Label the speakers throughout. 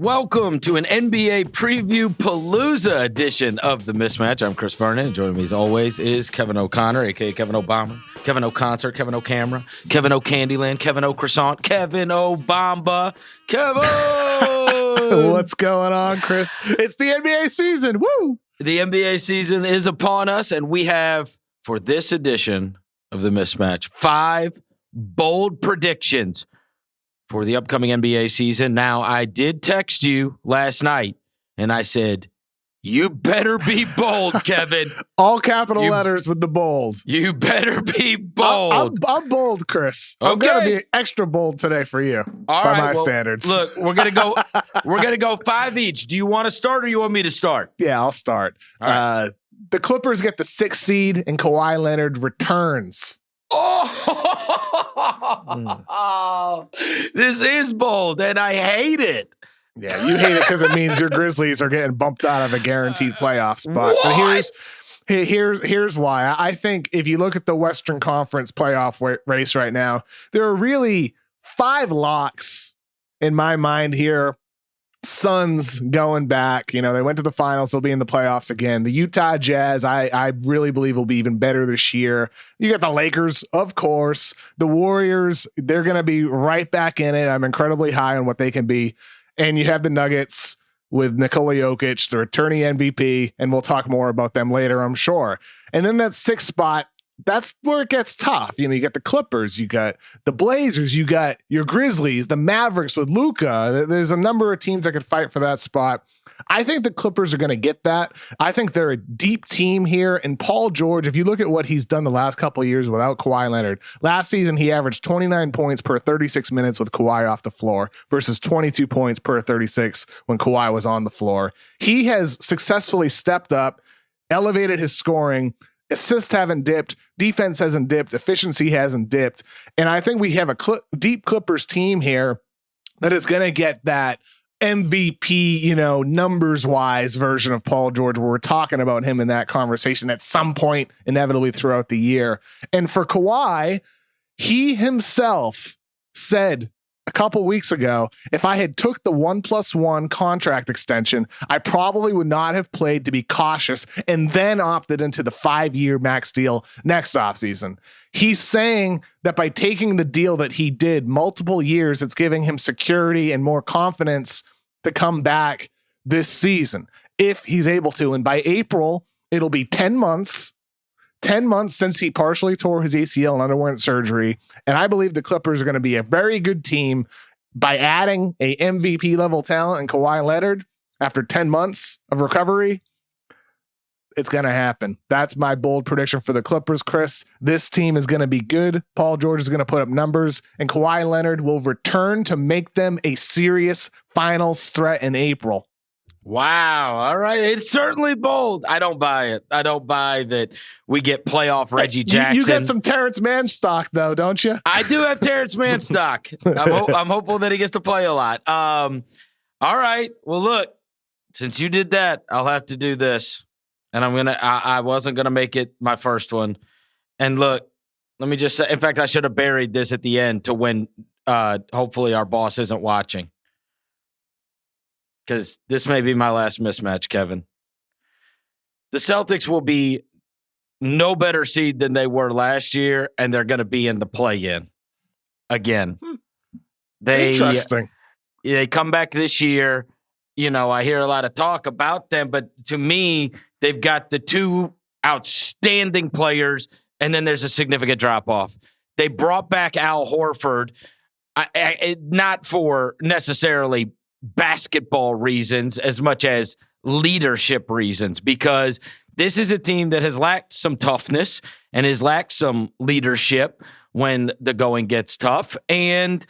Speaker 1: Welcome to an NBA preview Palooza edition of the Mismatch. I'm Chris Vernon. Joining me as always is Kevin O'Connor, a.k.a. Kevin O'Bama, Kevin O'Concert, Kevin O'Camera, Kevin O'Candyland, Kevin O'Croissant, Kevin O'Bamba, Kevin!
Speaker 2: What's going on, Chris? It's the NBA season. Woo!
Speaker 1: The NBA season is upon us, and we have, for this edition of the Mismatch, 5 bold predictions for the upcoming NBA season. Now, I did text you last night, and I said, you better be bold, Kevin.
Speaker 2: All capital letters with the bold.
Speaker 1: You better be bold.
Speaker 2: I'm bold, Chris.
Speaker 1: Okay.
Speaker 2: I'm going to be extra bold today for you by my standards.
Speaker 1: Look, we're going to go 5 each. Do you want to start or you want me to start?
Speaker 2: Yeah, I'll start.
Speaker 1: Right.
Speaker 2: The Clippers get the 6th seed and Kawhi Leonard returns.
Speaker 1: Oh, this is bold, and I hate it.
Speaker 2: Yeah, you hate it because it means your Grizzlies are getting bumped out of a guaranteed playoff spot.
Speaker 1: What?
Speaker 2: But here's why. I think if you look at the Western Conference playoff race right now, there are really 5 locks in my mind here. Suns going back, they went to the finals. They'll be in the playoffs again. The Utah Jazz, I really believe will be even better this year. You got the Lakers, of course. The Warriors, they're going to be right back in it. I'm incredibly high on what they can be. And you have the Nuggets with Nikola Jokic, the returning MVP, and we'll talk more about them later, I'm sure. And then that 6th spot, that's where it gets tough. You got the Clippers, you got the Blazers, you got your Grizzlies, the Mavericks with Luka. There's a number of teams that could fight for that spot. I think the Clippers are going to get that. I think they're a deep team here. And Paul George, if you look at what he's done the last couple of years without Kawhi Leonard, last season he averaged 29 points per 36 minutes with Kawhi off the floor versus 22 points per 36 when Kawhi was on the floor. He has successfully stepped up, elevated his scoring. Assists haven't dipped. Defense hasn't dipped. Efficiency hasn't dipped. And I think we have a deep Clippers team here that is going to get that MVP, numbers-wise version of Paul George, where we're talking about him in that conversation at some point inevitably throughout the year. And for Kawhi, he himself said a couple weeks ago, if I had took the 1+1 contract extension, I probably would not have played to be cautious and then opted into the 5-year max deal next offseason. He's saying that by taking the deal that he did multiple years, it's giving him security and more confidence to come back this season if he's able to. And by April, it'll be 10 months. 10 months since he partially tore his ACL and underwent surgery. And I believe the Clippers are going to be a very good team by adding a MVP level talent in Kawhi Leonard after 10 months of recovery. It's going to happen. That's my bold prediction for the Clippers, Chris. This team is going to be good. Paul George is going to put up numbers, and Kawhi Leonard will return to make them a serious finals threat in April.
Speaker 1: Wow. All right. It's certainly bold. I don't buy it. I don't buy that we get playoff Reggie Jackson.
Speaker 2: You got some Terrence Mann stock, though, don't you?
Speaker 1: I do have Terrence Mann stock. I'm hopeful that he gets to play a lot. All right. Well, look, since you did that, I'll have to do this. And I wasn't going to make it my first one. And look, let me just say, in fact, I should have buried this at the end to when hopefully our boss isn't watching. Because this may be my last mismatch, Kevin. The Celtics will be no better seed than they were last year, and they're going to be in the play-in again.
Speaker 2: Interesting.
Speaker 1: They come back this year. I hear a lot of talk about them, but to me, they've got the 2 outstanding players, and then there's a significant drop-off. They brought back Al Horford, not for necessarily basketball reasons as much as leadership reasons, because this is a team that has lacked some toughness and has lacked some leadership when the going gets tough. And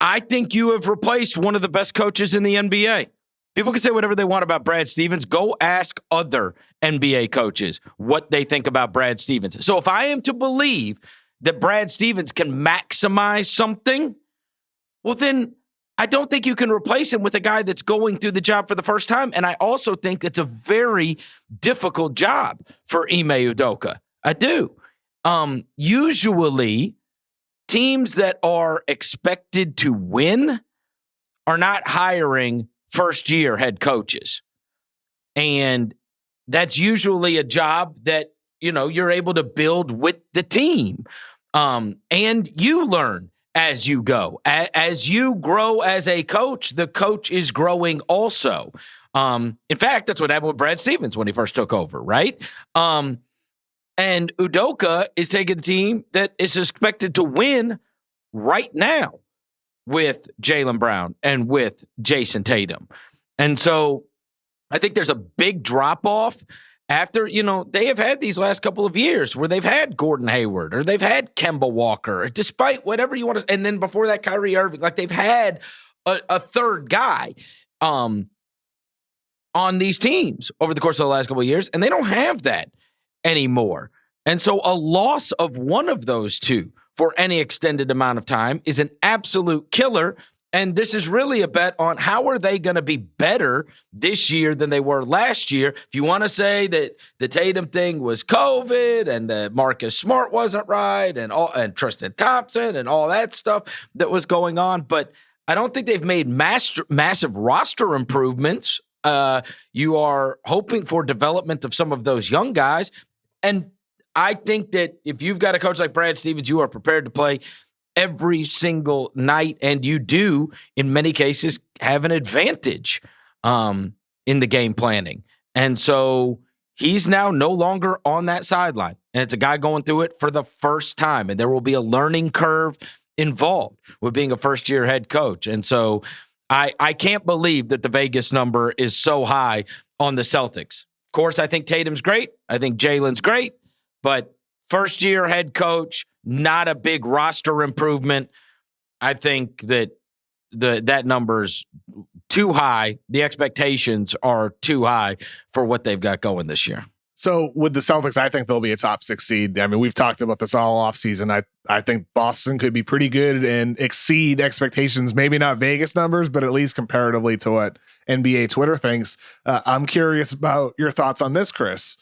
Speaker 1: I think you have replaced one of the best coaches in the NBA. People can say whatever they want about Brad Stevens. Go ask other NBA coaches what they think about Brad Stevens. So if I am to believe that Brad Stevens can maximize something, well, then I don't think you can replace him with a guy that's going through the job for the first time. And I also think it's a very difficult job for Ime Udoka. I do. Usually, teams that are expected to win are not hiring first-year head coaches. And that's usually a job that, you're able to build with the team. And you learn as you go. As you grow as a coach, the coach is growing also. In fact, that's what happened with Brad Stevens when he first took over, right? And Udoka is taking a team that is expected to win right now with Jaylen Brown and with Jason Tatum. And so I think there's a big drop-off after, they have had these last couple of years where they've had Gordon Hayward or they've had Kemba Walker, despite whatever you want to, and then before that, Kyrie Irving, like they've had a third guy on these teams over the course of the last couple of years, and they don't have that anymore. And so a loss of one of those two for any extended amount of time is an absolute killer. And this is really a bet on how are they going to be better this year than they were last year. If you want to say that the Tatum thing was COVID and that Marcus Smart wasn't right and Tristan Thompson and all that stuff that was going on, but I don't think they've made massive roster improvements. You are hoping for development of some of those young guys. And I think that if you've got a coach like Brad Stevens, you are prepared to play every single night, and you do, in many cases, have an advantage in the game planning. And so he's now no longer on that sideline, and it's a guy going through it for the first time, and there will be a learning curve involved with being a first-year head coach. And so I can't believe that the Vegas number is so high on the Celtics. Of course, I think Tatum's great. I think Jaylen's great, but first-year head coach, not a big roster improvement. I think that that number's too high. The expectations are too high for what they've got going this year.
Speaker 2: So with the Celtics, I think they'll be a top 6 seed. I mean, we've talked about this all off season. I think Boston could be pretty good and exceed expectations. Maybe not Vegas numbers, but at least comparatively to what NBA Twitter thinks. I'm curious about your thoughts on this, Chris.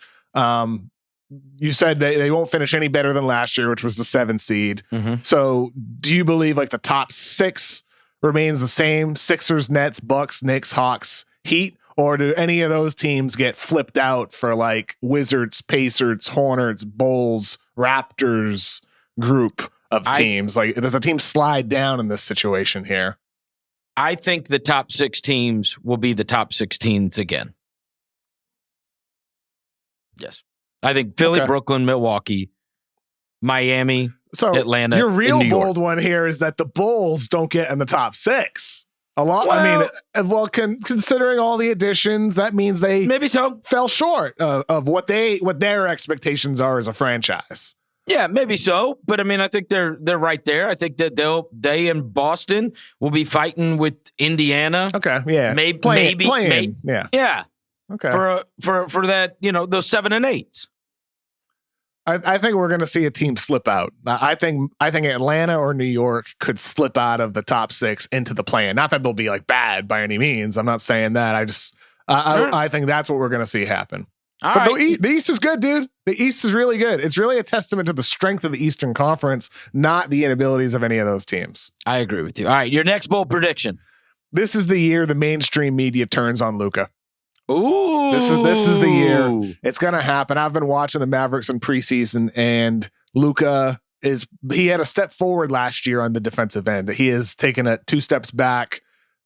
Speaker 2: You said they won't finish any better than last year, which was the 7th seed. Mm-hmm. So do you believe like the top 6 remains the same? Sixers, Nets, Bucks, Knicks, Hawks, Heat? Or do any of those teams get flipped out for like Wizards, Pacers, Hornets, Bulls, Raptors group of teams? Like, does a team slide down in this situation here?
Speaker 1: I think the top 6 teams will be the top 6 teams again. Yes. I think Philly, Brooklyn, Milwaukee, Miami, Atlanta.
Speaker 2: Your real
Speaker 1: and New
Speaker 2: bold
Speaker 1: York.
Speaker 2: one here is that the Bulls don't get in the top 6. A lot. Well, I mean, considering all the additions, that means they
Speaker 1: maybe so
Speaker 2: fell short of what their expectations are as a franchise.
Speaker 1: Yeah, maybe so, but I mean, I think they're right there. I think that they in Boston will be fighting with Indiana.
Speaker 2: Okay, yeah,
Speaker 1: maybe,
Speaker 2: yeah. Okay,
Speaker 1: for that, those 7 and 8s.
Speaker 2: I think we're going to see a team slip out. I think Atlanta or New York could slip out of the top 6 into the play-in. Not that they'll be like bad by any means. I'm not saying that. I think that's what we're going to see happen. The East is good, dude. The East is really good. It's really a testament to the strength of the Eastern Conference, not the inabilities of any of those teams.
Speaker 1: I agree with you. All right, your next bold prediction.
Speaker 2: This is the year the mainstream media turns on Luka.
Speaker 1: Ooh.
Speaker 2: This is the year. It's going to happen. I've been watching the Mavericks in preseason, and Luka he had a step forward last year on the defensive end. He has taken 2 steps back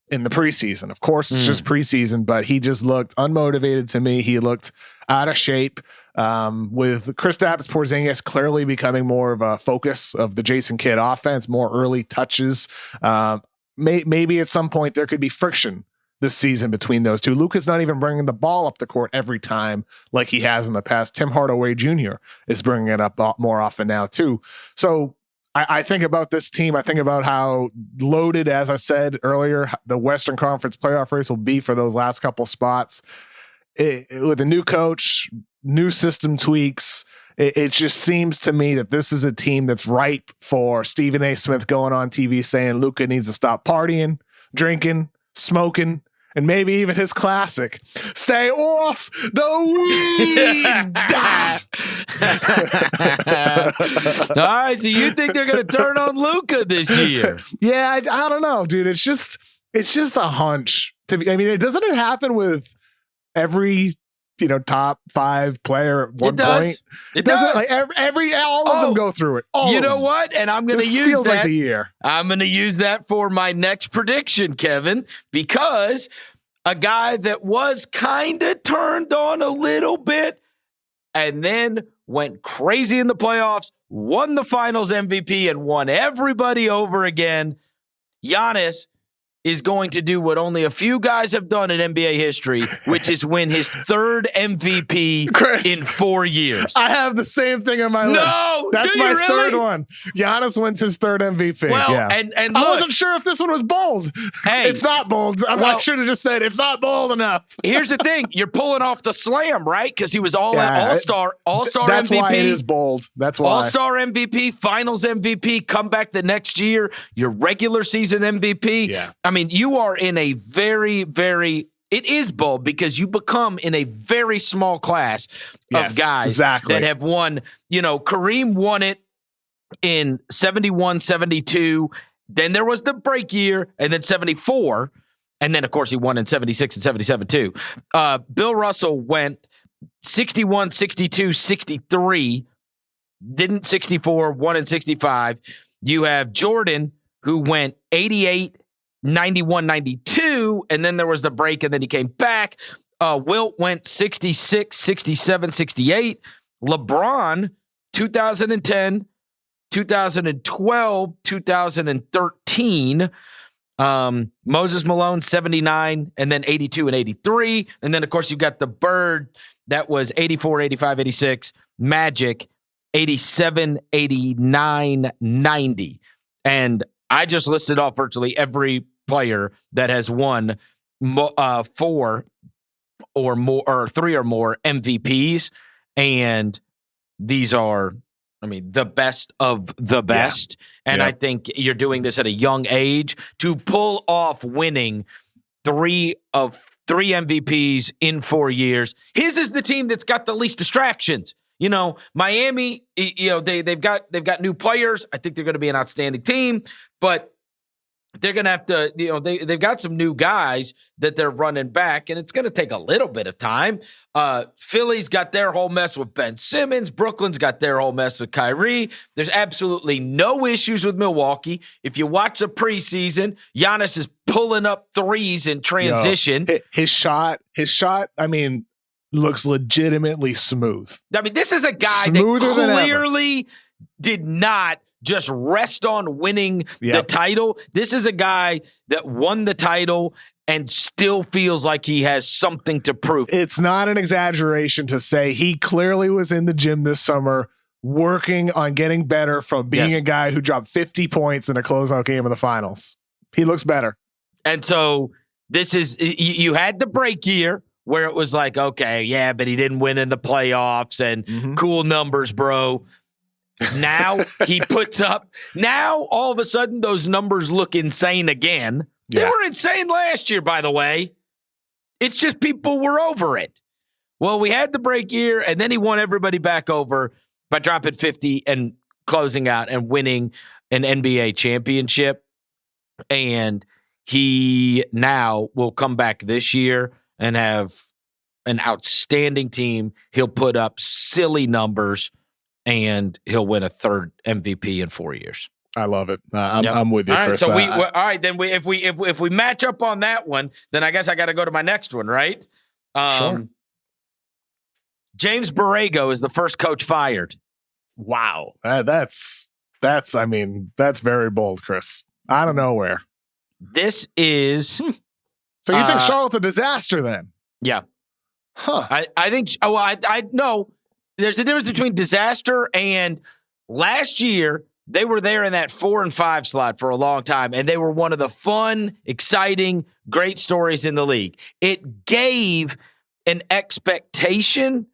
Speaker 2: in the preseason. Of course, it's just preseason, but he just looked unmotivated to me. He looked out of shape. With Kristaps Porzingis clearly becoming more of a focus of the Jason Kidd offense, more early touches. Maybe at some point there could be friction this season between those two. Luka's not even bringing the ball up the court every time like he has in the past. Tim Hardaway Jr. is bringing it up more often now too. So I think about this team. I think about how loaded, as I said earlier, the Western Conference playoff race will be for those last couple spots. With a new coach, new system tweaks, it just seems to me that this is a team that's ripe for Stephen A. Smith going on TV saying Luka needs to stop partying, drinking, smoking, and maybe even his classic, stay off the weed.
Speaker 1: All right, so you think they're going to turn on Luka this year?
Speaker 2: Yeah, I don't know, dude. It's just It's just a hunch. Doesn't it happen with every top 5 player at one point?
Speaker 1: It does.
Speaker 2: Like all of them go through it.
Speaker 1: You know what? And I'm going to use
Speaker 2: feels
Speaker 1: that.
Speaker 2: Like the year.
Speaker 1: I'm going to use that for my next prediction, Kevin, because a guy that was kind of turned on a little bit and then went crazy in the playoffs, won the finals MVP, and won everybody over again. Giannis is going to do what only a few guys have done in NBA history, which is win his 3rd MVP
Speaker 2: Chris,
Speaker 1: in 4 years.
Speaker 2: I have the same thing on my list.
Speaker 1: No,
Speaker 2: that's my really? 3rd one. Giannis wins his 3rd MVP.
Speaker 1: Well,
Speaker 2: yeah.
Speaker 1: and look,
Speaker 2: I wasn't sure if this one was bold.
Speaker 1: Hey,
Speaker 2: it's not bold. I should have just said it's not bold enough.
Speaker 1: Here's the thing: you're pulling off the slam, right? Because he was all-star
Speaker 2: That's
Speaker 1: MVP.
Speaker 2: That's why it is bold. That's why
Speaker 1: all-star MVP, Finals MVP, come back the next year, your regular season MVP.
Speaker 2: Yeah.
Speaker 1: I mean, you are in a very, very. It is bold because you become in a very small class of guys that have won. Kareem won it in 71, 72. Then there was the break year, and then 74. And then, of course, he won in 76 and 77, too. Bill Russell went 61, 62, 63. Didn't 64, won in 65. You have Jordan, who went 88, 91, 92, and then there was the break, and then he came back. Wilt went 66, 67, 68. LeBron, 2010, 2012, 2013. Moses Malone, 79, and then 82 and 83. And then, of course, you got the Bird. That was 84, 85, 86. Magic, 87, 89, 90. And I just listed off virtually every player that has won 4 or more, or 3 or more MVPs. And these are, the best of the best. Yeah. And I think you're doing this at a young age to pull off winning 3 MVPs in 4 years. His is the team that's got the least distractions. Miami, they've got new players. I think they're going to be an outstanding team, but they're going to have to, they've got some new guys that they're running back, and it's going to take a little bit of time. Philly's got their whole mess with Ben Simmons. Brooklyn's got their whole mess with Kyrie. There's absolutely no issues with Milwaukee. If you watch the preseason, Giannis is pulling up threes in transition.
Speaker 2: His shot, looks legitimately smooth.
Speaker 1: This is a guy that clearly did not just rest on winning the title. This is a guy that won the title and still feels like he has something to prove.
Speaker 2: It's not an exaggeration to say he clearly was in the gym this summer working on getting better from being a guy who dropped 50 points in a closeout game in the finals. He looks better.
Speaker 1: And so this is, you had the break year where it was like, okay, but he didn't win in the playoffs and cool numbers, bro. Now he puts up, now all of a sudden those numbers look insane again. They were insane last year, by the way. It's just people were over it. Well, we had the break year, and then he won everybody back over by dropping 50 and closing out and winning an NBA championship. And he now will come back this year and have an outstanding team. He'll put up silly numbers, and he'll win a 3rd MVP in 4 years.
Speaker 2: I love it. I'm with you,
Speaker 1: all right,
Speaker 2: Chris.
Speaker 1: So all right. Then if we match up on that one, then I guess I got to go to my next one, right?
Speaker 2: Sure.
Speaker 1: James Borrego is the first coach fired.
Speaker 2: Wow, that's very bold, Chris. Out of nowhere.
Speaker 1: This is.
Speaker 2: So you think Charlotte's a disaster then?
Speaker 1: Yeah.
Speaker 2: Huh.
Speaker 1: I think. Oh, I know. There's a difference between disaster and last year. They were there in that 4 and 5 slot for a long time, and they were one of the fun, exciting, great stories in the league. It gave an expectation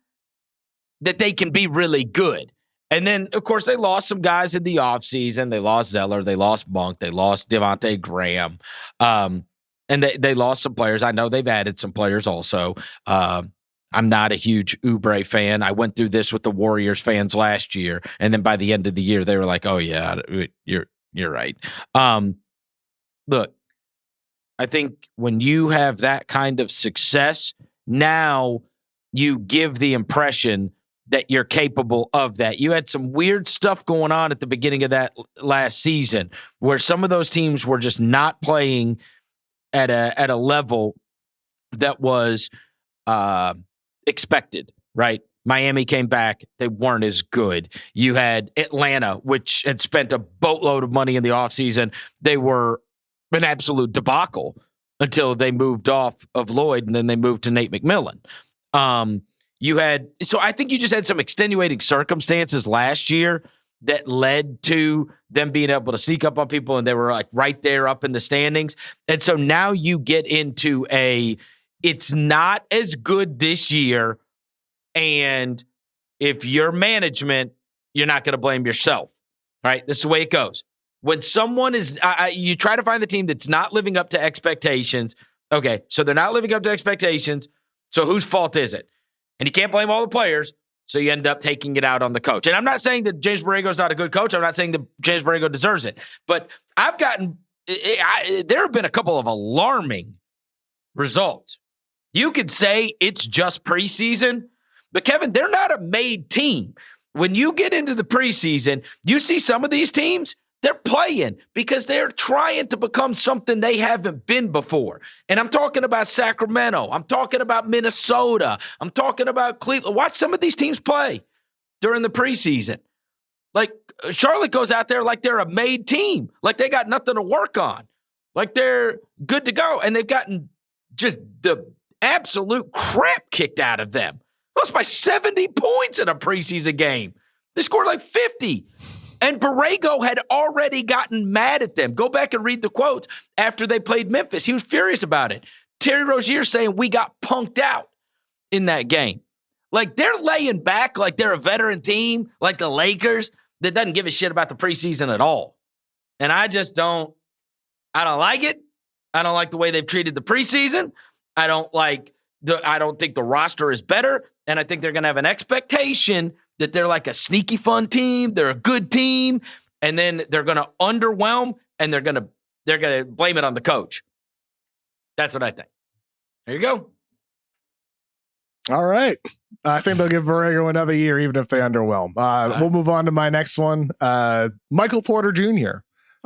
Speaker 1: that they can be really good. And then, of course, they lost some guys in the offseason. They lost Zeller. They lost Monk. They lost Devontae Graham. And they lost some players. I know they've added some players also. I'm not a huge Oubre fan. I went through this with the Warriors fans last year, and then by the end of the year, they were like, "Oh yeah, you're right." Look, I think when you have that kind of success, now you give the impression that you're capable of that. You had some weird stuff going on at the beginning of that last season where some of those teams were just not playing at a level that was expected, right? Miami came back. They weren't as good. You had Atlanta, which had spent a boatload of money in the offseason. They were an absolute debacle until they moved off of Lloyd, and then they moved to Nate McMillan. So I think you just had some extenuating circumstances last year that led to them being able to sneak up on people, and they were like right there up in the standings. And so now you get into it's not as good this year. And if you're management, you're not going to blame yourself, right? This is the way it goes. When someone is, you try to find the team that's not living up to expectations. Okay, so they're not living up to expectations. So whose fault is it? And you can't blame all the players, so you end up taking it out on the coach. And I'm not saying that James Borrego is not a good coach. I'm not saying that James Borrego deserves it. But there have been a couple of alarming results. You could say it's just preseason, but Kevin, they're not a made team. When you get into the preseason, you see some of these teams, they're playing because they're trying to become something they haven't been before. And I'm talking about Sacramento. I'm talking about Minnesota. I'm talking about Cleveland. Watch some of these teams play during the preseason. Like Charlotte goes out there like they're a made team, like they got nothing to work on, like they're good to go. And they've gotten just the absolute crap kicked out of them. Lost by 70 points in a preseason game. They scored like 50. And Borrego had already gotten mad at them. Go back and read the quotes after they played Memphis. He was furious about it. Terry Rozier saying we got punked out in that game. Like they're laying back like they're a veteran team, like the Lakers, that doesn't give a shit about the preseason at all. And I don't like it. I don't like the way they've treated the preseason. I don't think the roster is better. And I think they're going to have an expectation that they're like a sneaky fun team. They're a good team. And then they're going to underwhelm and they're going to blame it on the coach. That's what I think. There you go.
Speaker 2: All right. I think they'll give Borrego another year, even if they underwhelm. We'll move on to my next one. Michael Porter Jr.,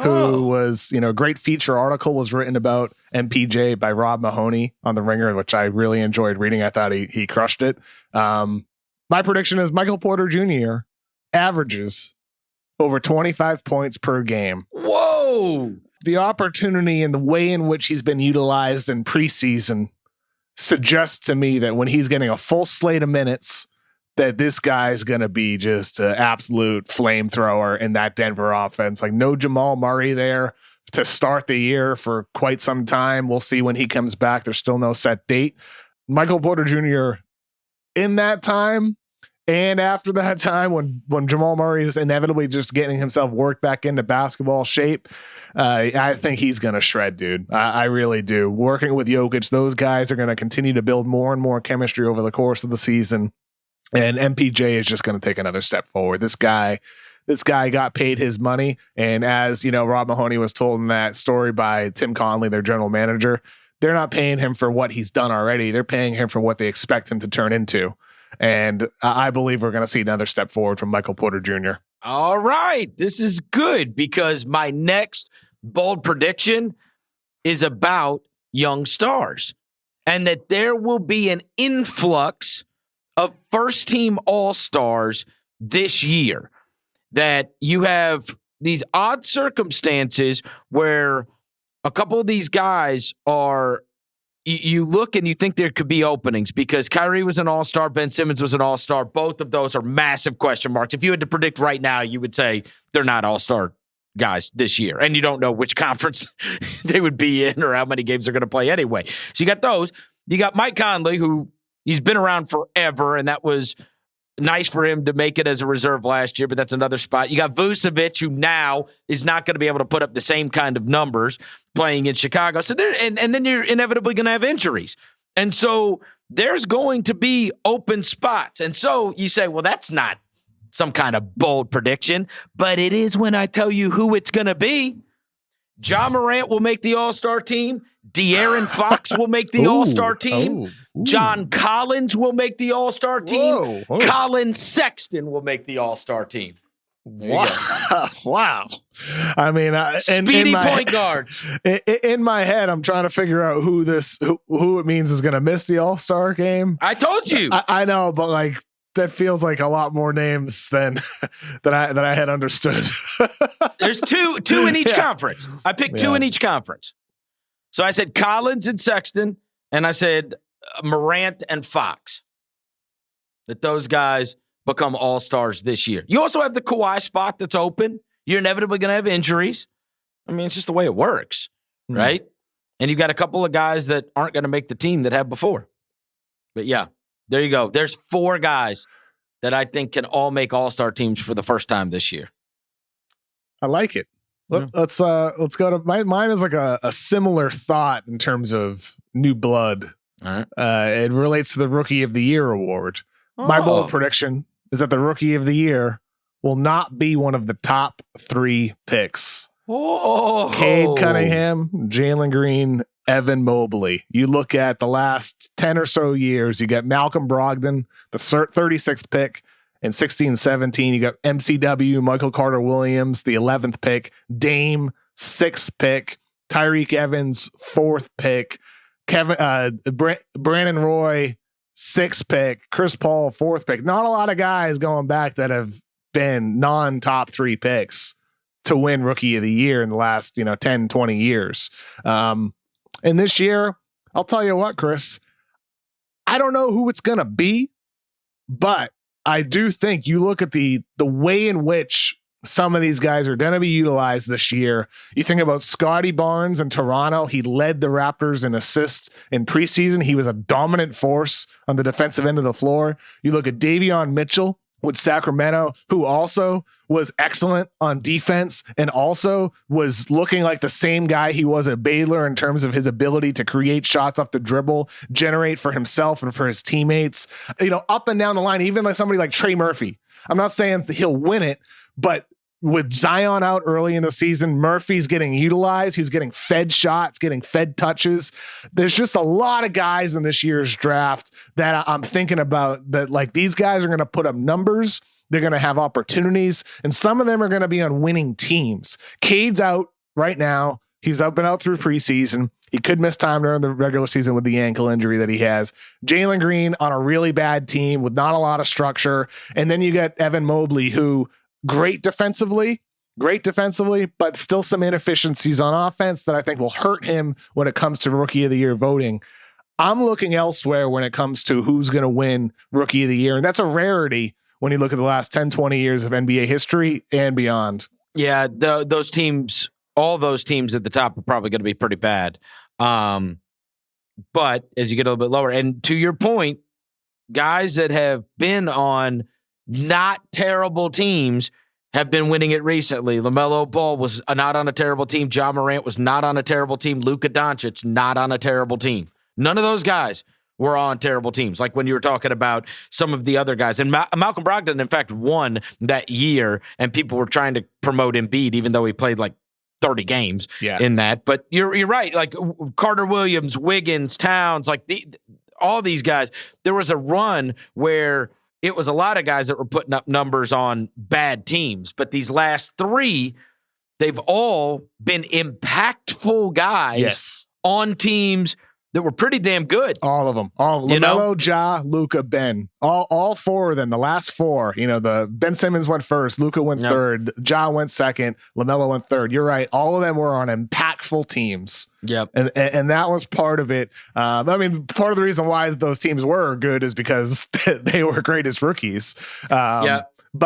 Speaker 2: who was, a great feature article was written about MPJ by Rob Mahoney on The Ringer, which I really enjoyed reading. I thought he crushed it. My prediction is Michael Porter Jr. averages over 25 points per game.
Speaker 1: Whoa!
Speaker 2: The opportunity and the way in which he's been utilized in preseason suggests to me that when he's getting a full slate of minutes, that this guy's going to be just an absolute flamethrower in that Denver offense. Like no Jamal Murray there to start the year for quite some time. We'll see when he comes back. There's still no set date. Michael Porter Jr. in that time and after that time when Jamal Murray is inevitably just getting himself worked back into basketball shape, I think he's going to shred, dude. I really do. Working with Jokic, those guys are going to continue to build more and more chemistry over the course of the season. And MPJ is just going to take another step forward. This guy got paid his money. And as Rob Mahoney was told in that story by Tim Conley, their general manager, they're not paying him for what he's done already. They're paying him for what they expect him to turn into. And I believe we're going to see another step forward from Michael Porter Jr.
Speaker 1: All right. This is good because my next bold prediction is about young stars and that there will be an influx of first-team all-stars this year. That you have these odd circumstances where a couple of these guys are, you look and you think there could be openings because Kyrie was an all-star, Ben Simmons was an all-star. Both of those are massive question marks. If you had to predict right now, you would say they're not all-star guys this year. And you don't know which conference they would be in or how many games they're going to play anyway. So you got those. You got Mike Conley, who he's been around forever, and that was nice for him to make it as a reserve last year, but that's another spot. You got Vucevic, who now is not going to be able to put up the same kind of numbers playing in Chicago. So there, and then you're inevitably going to have injuries. And so there's going to be open spots. And so you say, well, that's not some kind of bold prediction, but it is when I tell you who it's going to be. Ja Morant will make the All-Star team. De'Aaron Fox will make the All-Star team. John Collins will make the All-Star team. Colin Sexton will make the All-Star team.
Speaker 2: Wow. I mean,
Speaker 1: speedy point guards.
Speaker 2: In my head, I'm trying to figure out who it means is going to miss the All-Star game.
Speaker 1: I told you.
Speaker 2: I know, but like that feels like a lot more names than I had understood.
Speaker 1: There's two in each conference. I picked two in each conference. So I said Collins and Sexton, and I said Morant and Fox. That those guys become all-stars this year. You also have the Kawhi spot that's open. You're inevitably going to have injuries. I mean, it's just the way it works, right? And you got a couple of guys that aren't going to make the team that have before. But yeah, there you go. There's 4 guys that I think can all make all-star teams for the first time this year.
Speaker 2: I like it. Let's go to mine is like a similar thought in terms of new blood.
Speaker 1: All right.
Speaker 2: It relates to the Rookie of the Year award. My bold prediction is that the Rookie of the Year will not be one of the top 3 picks. Cade Cunningham, Jalen Green, Evan Mobley. You look at the last 10 or so years, you got Malcolm Brogdon, the 36th pick. In 16-17, you got MCW, Michael Carter Williams, the 11th pick, Dame, 6th pick, Tyreek Evans, 4th pick, Brandon Roy, 6th pick, Chris Paul, 4th pick. Not a lot of guys going back that have been non-top 3 picks to win Rookie of the Year in the last 10, 20 years. And this year, I'll tell you what, Chris, I don't know who it's going to be, but I do think you look at the way in which some of these guys are going to be utilized this year. You think about Scotty Barnes in Toronto. He led the Raptors in assists in preseason. He was a dominant force on the defensive end of the floor. You look at Davion Mitchell with Sacramento, who also was excellent on defense and also was looking like the same guy he was at Baylor in terms of his ability to create shots off the dribble, generate for himself and for his teammates, up and down the line, even like somebody like Trey Murphy. I'm not saying he'll win it, but with Zion out early in the season, Murphy's getting utilized. He's getting fed shots, getting fed touches. There's just a lot of guys in this year's draft that I'm thinking about that, like, these guys are going to put up numbers. They're going to have opportunities, and some of them are going to be on winning teams. Cade's out right now. He's been out through preseason. He could miss time during the regular season with the ankle injury that he has. Jalen Green on a really bad team with not a lot of structure. And then you get Evan Mobley, who great defensively, but still some inefficiencies on offense that I think will hurt him when it comes to Rookie of the Year voting. I'm looking elsewhere when it comes to who's going to win Rookie of the Year. And that's a rarity when you look at the last 10, 20 years of NBA history and beyond.
Speaker 1: Yeah, those teams, all those teams at the top are probably going to be pretty bad. But as you get a little bit lower, and to your point, guys that have been on not terrible teams have been winning it recently. LaMelo Ball was not on a terrible team. Ja Morant was not on a terrible team. Luka Doncic, not on a terrible team. None of those guys were on terrible teams, like when you were talking about some of the other guys. And Malcolm Brogdon, in fact, won that year, and people were trying to promote Embiid, even though he played like 30 games in that. But you're right. Like Carter Williams, Wiggins, Towns, like all these guys. There was a run where it was a lot of guys that were putting up numbers on bad teams. But these last 3, they've all been impactful guys on teams that were pretty damn good.
Speaker 2: All of them. LaMelo, Ja, Luka, Ben. All 4 of them. The last 4. The Ben Simmons went first. Luka went third. Ja went second. LaMelo went third. You're right. All of them were on impactful teams.
Speaker 1: Yep.
Speaker 2: And that was part of it. Part of the reason why those teams were good is because they were greatest rookies. But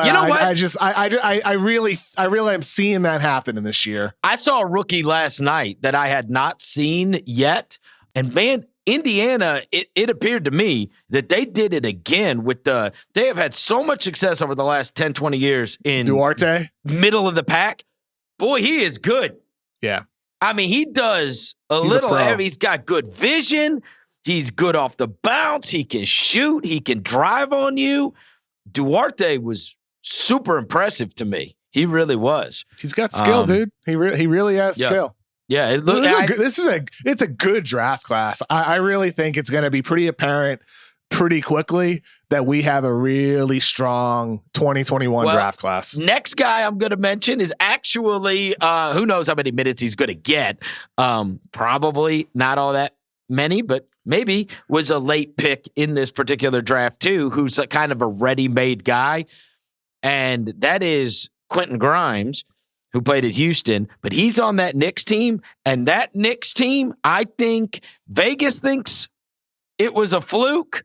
Speaker 1: you know what?
Speaker 2: I really am seeing that happen in this year.
Speaker 1: I saw a rookie last night that I had not seen yet. And man, Indiana, it appeared to me that they did it again with they have had so much success over the last 10, 20 years in
Speaker 2: Duarte,
Speaker 1: middle of the pack. Boy, he is good.
Speaker 2: Yeah.
Speaker 1: I mean, he does he's got good vision. He's good off the bounce. He can shoot. He can drive on you. Duarte was super impressive to me. He really was.
Speaker 2: He's got skill, dude. He really has skill.
Speaker 1: Yeah,
Speaker 2: it's a good draft class. I really think it's going to be pretty apparent pretty quickly that we have a really strong 2021 draft class.
Speaker 1: Next guy I'm going to mention is actually, who knows how many minutes he's going to get. Probably not all that many, but maybe was a late pick in this particular draft too, who's a kind of a ready-made guy. And that is Quentin Grimes, who played at Houston, but he's on that Knicks team. And that Knicks team, I think Vegas thinks it was a fluke.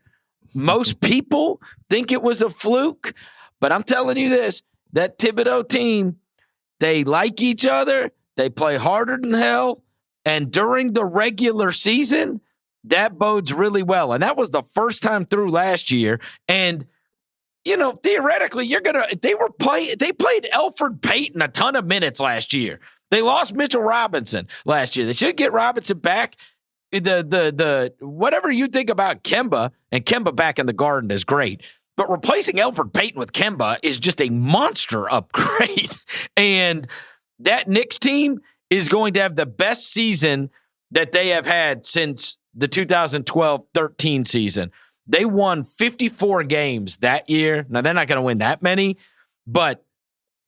Speaker 1: Most people think it was a fluke, but I'm telling you this, that Thibodeau team, they like each other. They play harder than hell. And during the regular season, that bodes really well. And that was the first time through last year. And, you know, theoretically, they played Elfrid Payton a ton of minutes last year. They lost Mitchell Robinson last year. They should get Robinson back. The whatever you think about Kemba, and Kemba back in the Garden is great, but replacing Elfrid Payton with Kemba is just a monster upgrade. And that Knicks team is going to have the best season that they have had since the 2012-13 season. They won 54 games that year. Now, they're not going to win that many, but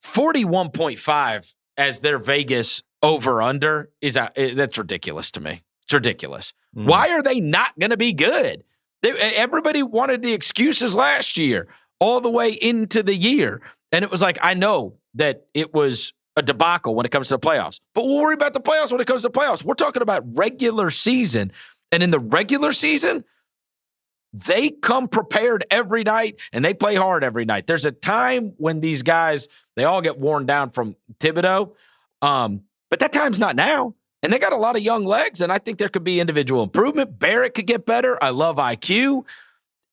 Speaker 1: 41.5 as their Vegas over-under that's ridiculous to me. It's ridiculous. Why are they not going to be good? Everybody wanted the excuses last year, all the way into the year. And it was like, I know that it was a debacle when it comes to the playoffs, but we'll worry about the playoffs when it comes to the playoffs. We're talking about regular season. And in the regular season, they come prepared every night and they play hard every night. There's a time when these guys, they all get worn down from Thibodeau. But that time's not now. And they got a lot of young legs, and I think there could be individual improvement. Barrett could get better. I love IQ.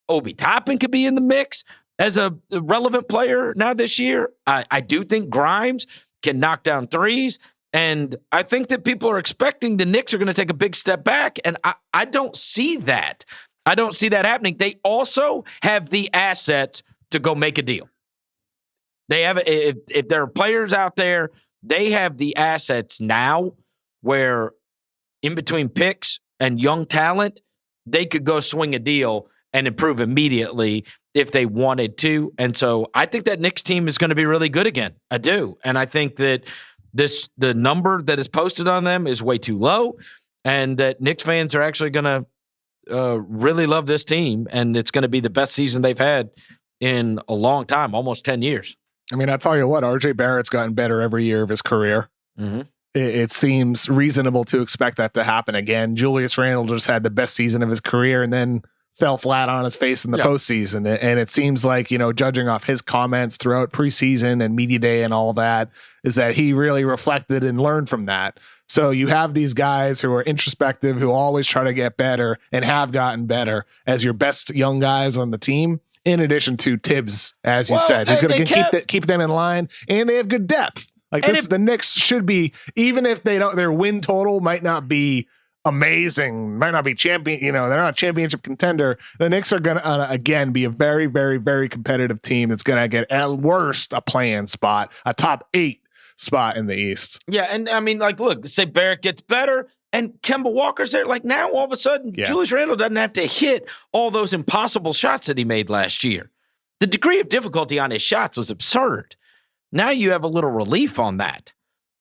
Speaker 1: Obi Toppin could be in the mix as a relevant player now this year. I do think Grimes can knock down threes, and I think that people are expecting the Knicks are going to take a big step back, and I don't see that. I don't see that happening. They also have the assets to go make a deal. They have, if there are players out there, they have the assets now where in between picks and young talent, they could go swing a deal and improve immediately if they wanted to. And so I think that Knicks team is going to be really good again. I do. And I think that the number that is posted on them is way too low, and that Knicks fans are actually going to really love this team, and it's going to be the best season they've had in a long time, almost 10 years.
Speaker 2: I mean, I tell you what, RJ Barrett's gotten better every year of his career. Mm-hmm. It seems reasonable to expect that to happen again. Julius Randle just had the best season of his career and then fell flat on his face in the postseason. And it seems like, you know, judging off his comments throughout preseason and media day and all that, is that he really reflected and learned from that. So you have these guys who are introspective, who always try to get better and have gotten better as your best young guys on the team. In addition to Tibbs, as you said, who's going to keep them in line, and they have good depth. Like this, the Knicks should be, even if they don't, their win total might not be amazing, might not be champion, you know, they're not a championship contender. The Knicks are going to, again, be a very, very, very competitive team that's going to get at worst a play-in spot, a top 8 spot in the East.
Speaker 1: Yeah, and I mean, like, look, say Barrett gets better and Kemba Walker's there. Like, now all of a sudden, Julius Randle doesn't have to hit all those impossible shots that he made last year. The degree of difficulty on his shots was absurd. Now you have a little relief on that.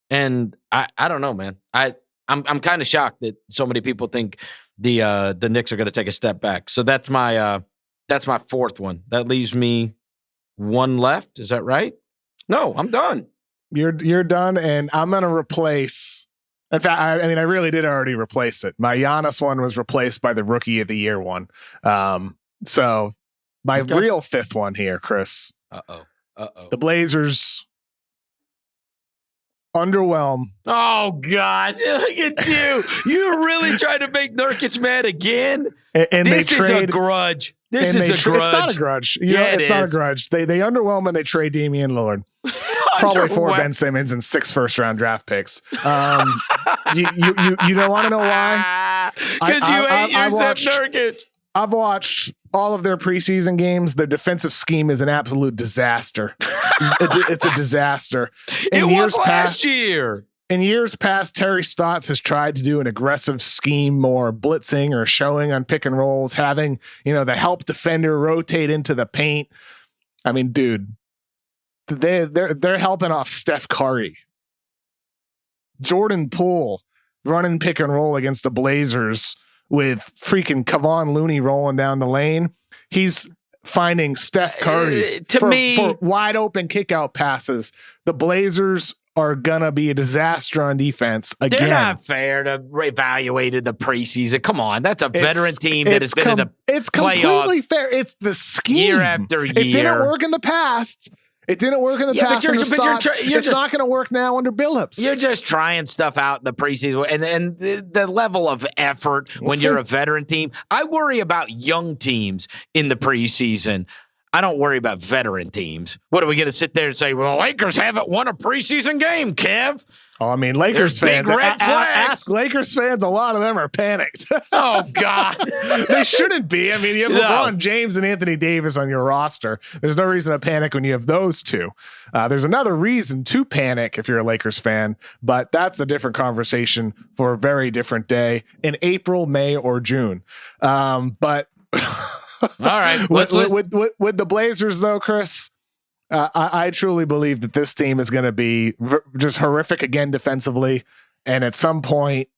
Speaker 1: And I don't know, man. I'm kind of shocked that so many people think the Knicks are going to take a step back. So that's my fourth one. That leaves me one left. Is that right? No, I'm done.
Speaker 2: You're done, and I'm going to replace. In fact, I mean, I really did already replace it. My Giannis one was replaced by the Rookie of the Year one. So my real fifth one here, Chris. The Blazers. Underwhelm.
Speaker 1: Oh, gosh. Look at you. You really trying to make Nurkic mad again?
Speaker 2: And
Speaker 1: this is a grudge. This is a grudge.
Speaker 2: It's not a grudge. It's not a grudge. They underwhelm and they trade Damian Lillard. Probably 4 Ben Simmons and 6 first-round draft picks. You don't want to know why?
Speaker 1: Because you hate yourself, Nurkic.
Speaker 2: I've watched all of their preseason games. Their defensive scheme is an absolute disaster. It's a disaster.
Speaker 1: It was last year.
Speaker 2: in years past, Terry Stotts has tried to do an aggressive scheme, more blitzing or showing on pick and rolls, having, the help defender rotate into the paint. I mean, dude, they're helping off Steph Curry. Jordan Poole running pick and roll against the Blazers with freaking Kevon Looney rolling down the lane. He's finding Steph Curry for wide open kick out passes. The Blazers are gonna be a disaster on defense again.
Speaker 1: They're not fair to evaluate in the preseason. Come on, that's a veteran team that has been in the
Speaker 2: It's
Speaker 1: playoffs
Speaker 2: completely fair. It's the scheme.
Speaker 1: Year after year.
Speaker 2: It didn't work in the past. It's not going to work now under Billups.
Speaker 1: You're just trying stuff out in the preseason, and the level of effort when you're a veteran team. I worry about young teams in the preseason. I don't worry about veteran teams. What are we going to sit there and say? Well, the Lakers haven't won a preseason game, Kev.
Speaker 2: Oh, I mean, Lakers fans.
Speaker 1: Big red flags.
Speaker 2: Ask Lakers fans. A lot of them are panicked.
Speaker 1: Oh God,
Speaker 2: they shouldn't be. I mean, you have LeBron James and Anthony Davis on your roster. There's no reason to panic when you have those two. There's another reason to panic if you're a Lakers fan, but that's a different conversation for a very different day in April, May, or June. But
Speaker 1: all right,
Speaker 2: with the Blazers, though, Chris. I truly believe that this team is going to be just horrific again defensively. And at some point,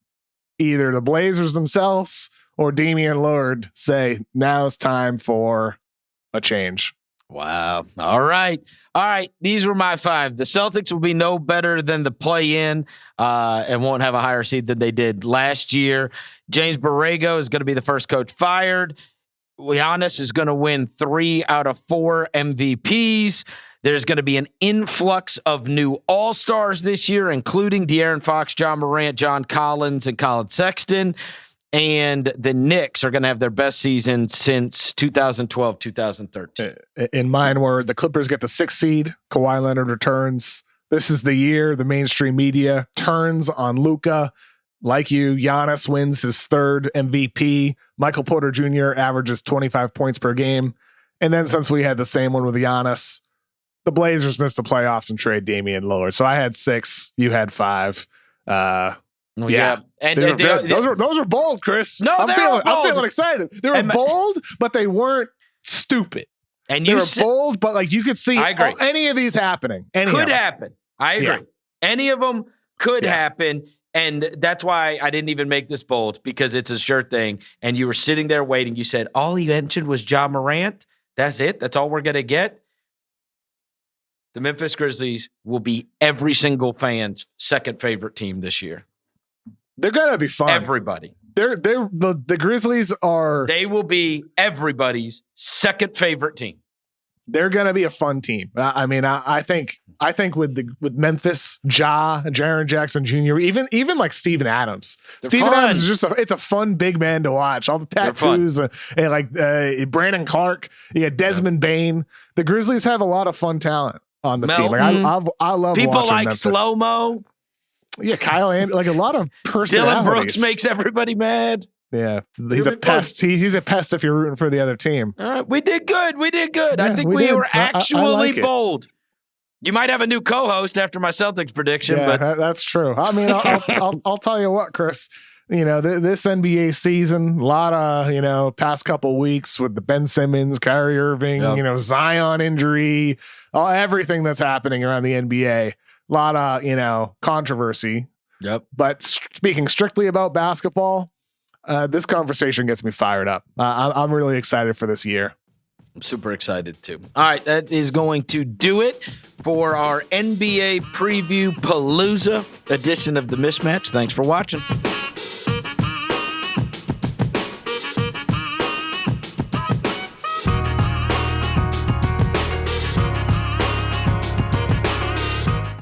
Speaker 2: either the Blazers themselves or Damian Lillard say, now it's time for a change.
Speaker 1: Wow. All right. These were my 5. The Celtics will be no better than the play-in and won't have a higher seed than they did last year. James Borrego is going to be the first coach fired. Giannis is going to win 3 out of 4 MVPs. There's going to be an influx of new All-Stars this year, including De'Aaron Fox, Ja Morant, John Collins, and Colin Sexton. And the Knicks are going to have their best season since 2012, 2013.
Speaker 2: In mine word, the Clippers get the 6th seed. Kawhi Leonard returns. This is the year the mainstream media turns on LUKA. Like you, Giannis wins his 3rd MVP. Michael Porter Jr. averages 25 points per game. And then since we had the same one with Giannis, the Blazers missed the playoffs and trade Damian Lillard. So I had 6, you had 5. Yeah.
Speaker 1: And
Speaker 2: those are bold, Chris.
Speaker 1: No, I'm
Speaker 2: feeling excited. They were bold, but they weren't stupid.
Speaker 1: And
Speaker 2: they were bold, but like you could see any of these happening.
Speaker 1: Could happen. I agree. Yeah. Any of them could happen. And that's why I didn't even make this bold, because it's a sure thing. And you were sitting there waiting. You said, all he mentioned was Ja Morant. That's it. That's all we're going to get. The Memphis Grizzlies will be every single fan's second favorite team this year.
Speaker 2: They're going to be fun.
Speaker 1: Everybody.
Speaker 2: The Grizzlies are.
Speaker 1: They will be everybody's second favorite team.
Speaker 2: They're going to be a fun team. I mean, I think with Memphis, Jaren Jackson Jr., even like Steven Adams. Steven Adams is it's a fun big man to watch. All the tattoos and like Brandon Clark. You got Desmond Bain. The Grizzlies have a lot of fun talent on the team. Like I love
Speaker 1: people
Speaker 2: watching
Speaker 1: like
Speaker 2: Memphis.
Speaker 1: Slow-mo.
Speaker 2: Yeah, Kyle and like a lot of personalities.
Speaker 1: Dylan Brooks makes everybody mad.
Speaker 2: Yeah, he's a pest. He's a pest if you're rooting for the other team.
Speaker 1: All right, we did good. Yeah, I think we were actually bold. You might have a new co-host after my Celtics prediction, but
Speaker 2: that's true. I mean, I'll tell you what, Chris. This NBA season, a lot of past couple weeks with the Ben Simmons, Kyrie Irving, Zion injury, everything that's happening around the NBA. A lot of controversy.
Speaker 1: Yep.
Speaker 2: But speaking strictly about basketball, this conversation gets me fired up. I'm really excited for this year.
Speaker 1: I'm super excited too. All right, that is going to do it for our NBA preview Palooza edition of the Mismatch. Thanks for watching.